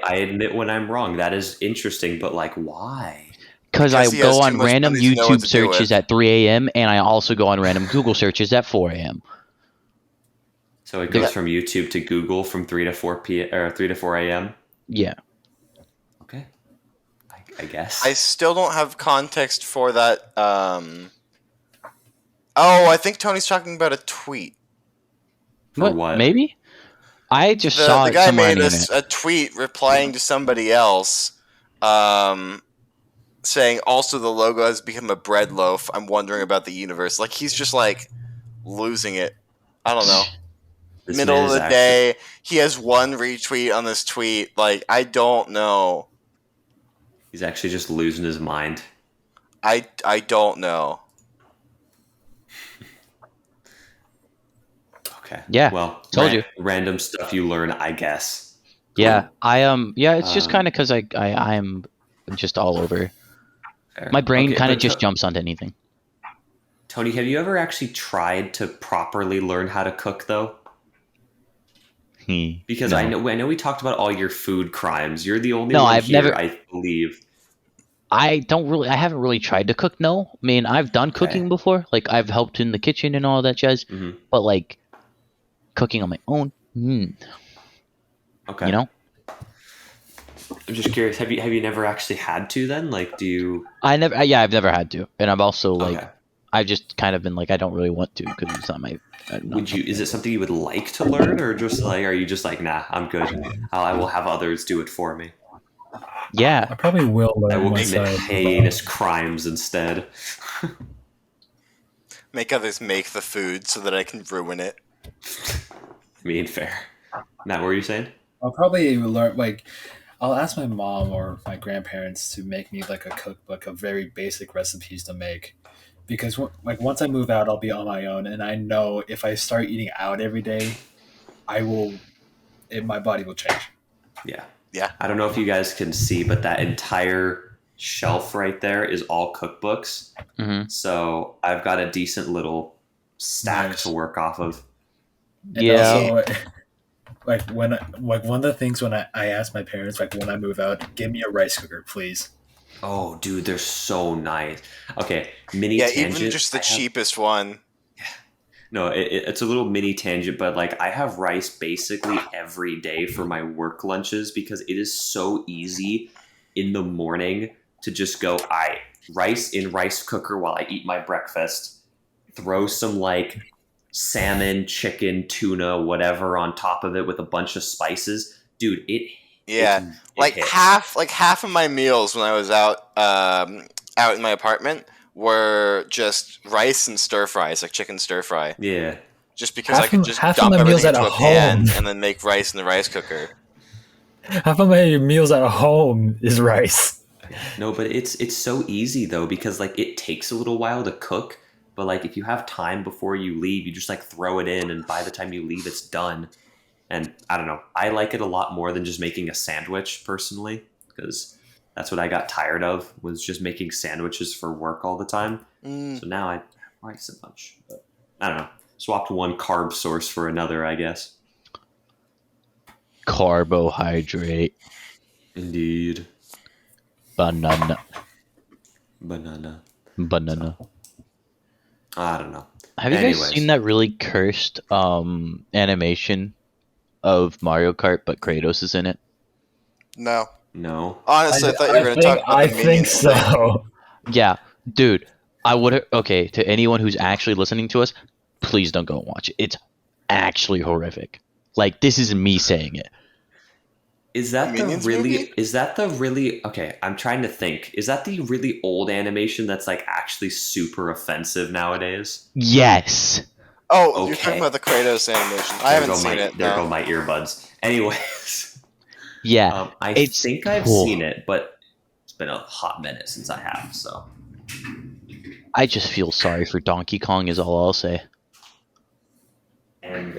I admit when I'm wrong. That is interesting, but why? Because I Because he has go too on much random money to know what YouTube to do with. searches at 3 a.m. and I also go on random Google searches at 4 a.m. So it goes Yeah. from YouTube to Google from 3 to 4 or 3 to 4 a.m. Yeah. Okay, I guess. I still don't have context for that. Oh, I think Tony's talking about a tweet. For what? Maybe? I just saw The it guy somewhere on made the internet. a tweet replying to somebody else, saying, "Also, the logo has become a bread loaf. I'm wondering about the universe." Like he's just like losing it. I don't know. This Middle man of is the day, he has one retweet on this tweet. Like I don't know. He's actually just losing his mind. I don't know. Okay. Yeah, Well, told you. Random stuff you learn, I guess. Yeah, yeah, it's just Um, kind of because I'm just all over. Fair. My brain Okay, kind of but just jumps onto anything. Tony, have you ever actually tried to properly learn how to cook, though? Because No. I know we talked about all your food crimes. You're the only No, one I've here, never- I believe. I haven't really tried to cook. No, I mean I've done cooking Okay. before. Like I've helped in the kitchen and all that jazz. hmm But like cooking on my own, Okay. You know, I'm just curious. Have you never actually had to then? Like, do you? I've never had to, and I'm also like, Okay. I've just kind of been like, I don't really want to because it's not my. Would you? Is it something you would like to learn, or just like, are you just like, nah, I'm good. I will have others do it for me. Yeah, I probably will I learn will once commit I heinous crimes instead. Make others make the food so that I can ruin it. I mean, fair. Matt, what were you saying? I'll probably learn like I'll ask my mom or my grandparents to make me like a cookbook of very basic recipes to make because like once I move out I'll be on my own and I know if I start eating out every day my body will change. Yeah. Yeah. I don't know if you guys can see, but that entire shelf right there is all cookbooks. Mm-hmm. So I've got a decent little stack Nice. to work off of. And also, like one of the things when I ask my parents, like when I move out, give me a rice cooker, please. Oh, dude, they're so nice. Okay, mini Yeah, tangent. even just the cheapest one. No, it's a little mini tangent, but like I have rice basically every day for my work lunches because it is so easy in the morning to just go, rice in rice cooker while I eat my breakfast, throw some like salmon, chicken, tuna, whatever on top of it with a bunch of spices. Dude, it hits. half of my meals when I was out in my apartment were just rice and stir fries, like chicken stir fry. Yeah. Just because I could just half dump of my meals everything at into a pan home. and then make rice in the rice cooker. Half of my meals at home is rice. No, but it's so easy though because like it takes a little while to cook, but like if you have time before you leave, you just like throw it in and by the time you leave it's done. And I don't know, I like it a lot more than just making a sandwich personally because that's what I got tired of was just making sandwiches for work all the time. So now I rice a bunch. But I don't know. Swapped one carb source for another, I guess. carbohydrate, Indeed. banana. I don't know. Have you guys seen that really cursed animation of Mario Kart, but Kratos is in it? No. No. Honestly, I thought you were going to talk about the I think Minions thing. so. Yeah, dude. I would. Okay, to anyone who's actually listening to us, please don't go and watch it. It's actually horrific. Like this is me saying it. Is that Minions the really? movie? Is that the really? Okay, I'm trying to think. Is that the really old animation that's like actually super offensive nowadays? Yes. Oh, you're Okay. talking about the Kratos animation. I haven't seen it. There no. go my earbuds. Anyways, Yeah. I it's think I've cool. seen it, but it's been a hot minute since I have. So I just feel sorry for Donkey Kong. Is all I'll say. and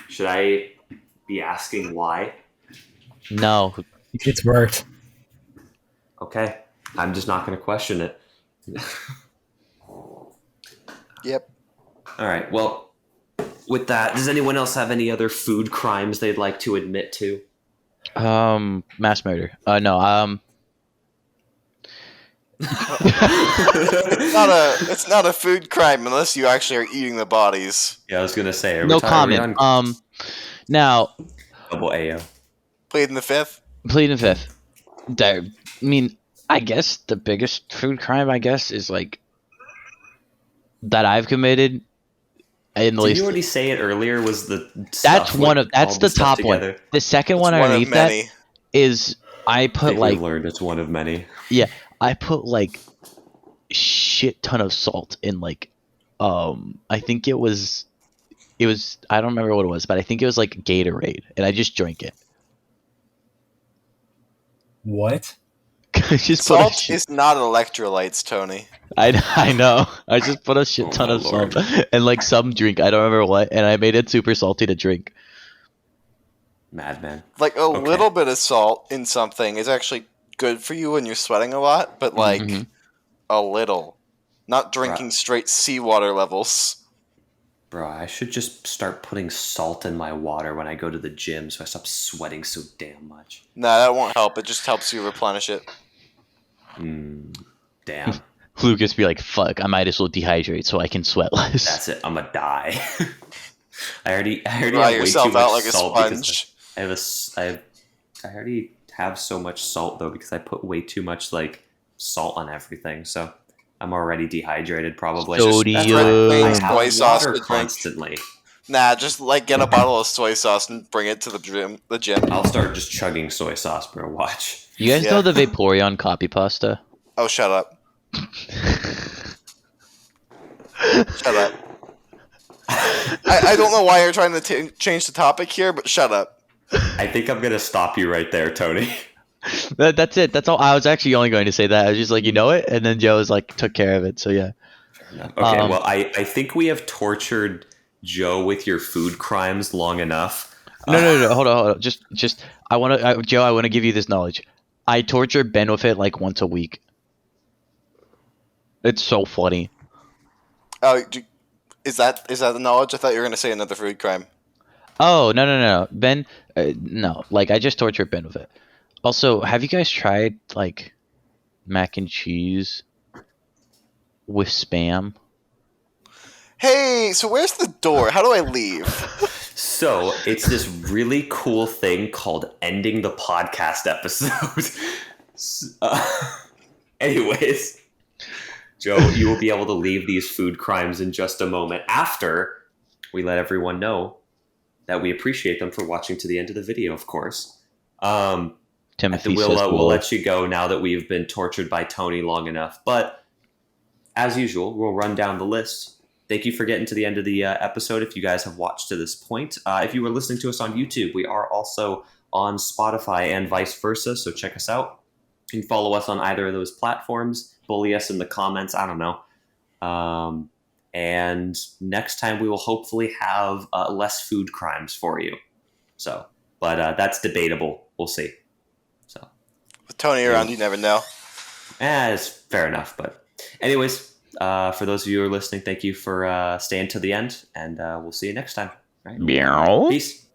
should I be asking why? No. It's worked. Okay, I'm just not going to question it. Yep. All right. Well, with that, does anyone else have any other food crimes they'd like to admit to? Mass murder. No. It's not a food crime unless you actually are eating the bodies. Yeah, I was gonna say. No comment. Now, Double AO. Pleading the fifth. pleading fifth. I mean, I guess the biggest food crime, is like that I've committed. At Did least you already say it earlier? Was the that's stuff, one like, of that's all the stuff top one. together? The second It's one one of underneath that many. is I I put think like we've learned it's one of many. I put like shit ton of salt in like I think it was I don't remember what it was, but I think it was like Gatorade, and I just drank it. What? I just put a Salt shit, is not electrolytes, Tony. I know. I just put a shit Oh ton my of Lord. salt and like some drink. I don't remember what, and I made it super salty to drink. Madman. Like a Okay. little bit of salt in something is actually good for you when you're sweating a lot, but like Mhm. a little. Not drinking straight seawater levels. Bro, I should just start putting salt in my water when I go to the gym so I stop sweating so damn much. Nah, that won't help. It just helps you replenish it. Damn. Lucas be like, "Fuck, I might as well dehydrate so I can sweat less." That's it. I'm gonna die. I already Dry have way too yourself much out like a salt because sponge. I already have so much salt though because I put way too much like salt on everything. So I'm already dehydrated probably. That's like bring I Sodium. have soy sauce water to drink. constantly. Nah, just like get a bottle of soy sauce and bring it to the gym. I'll start just chugging soy sauce, bro. Watch. You guys Yeah. know the Vaporeon copy pasta? Oh, shut up. Shut up. I don't know why you're trying to change the topic here, but shut up. I think I'm gonna stop you right there, Tony. That's it. That's all. I was actually only going to say that. I was just like, you know it, and then Joe was like, took care of it. So yeah. Okay, Um, well, I think we have tortured Joe with your food crimes long enough. No. Hold on. Just. Joe. I want to give you this knowledge. I torture Ben with it like once a week. It's so funny. Oh, is that the knowledge? I thought you were going to say another food crime. Oh no. Ben, no. Like I just torture Ben with it. Also, have you guys tried like mac and cheese with Spam? Hey, so where's the door? How do I leave? So it's this really cool thing called ending the podcast episode. Anyways, Joe, you will be able to leave these food crimes in just a moment after we let everyone know that we appreciate them for watching to the end of the video, of course. Timothy We'll says let you go now that we've been tortured by Tony long enough. But as usual, we'll run down the list. Thank you for getting to the end of the episode if you guys have watched to this point. If you were listening to us on YouTube, we are also on Spotify and vice versa, so check us out. You can follow us on either of those platforms. Bully us in the comments. I don't know. And next time we will hopefully have less food crimes for you. So, but that's debatable. We'll see. So, With Tony around, you never know. it's fair enough. But anyways, for those of you who are listening, thank you for staying to the end, and we'll see you next time. Right? Meow. Peace.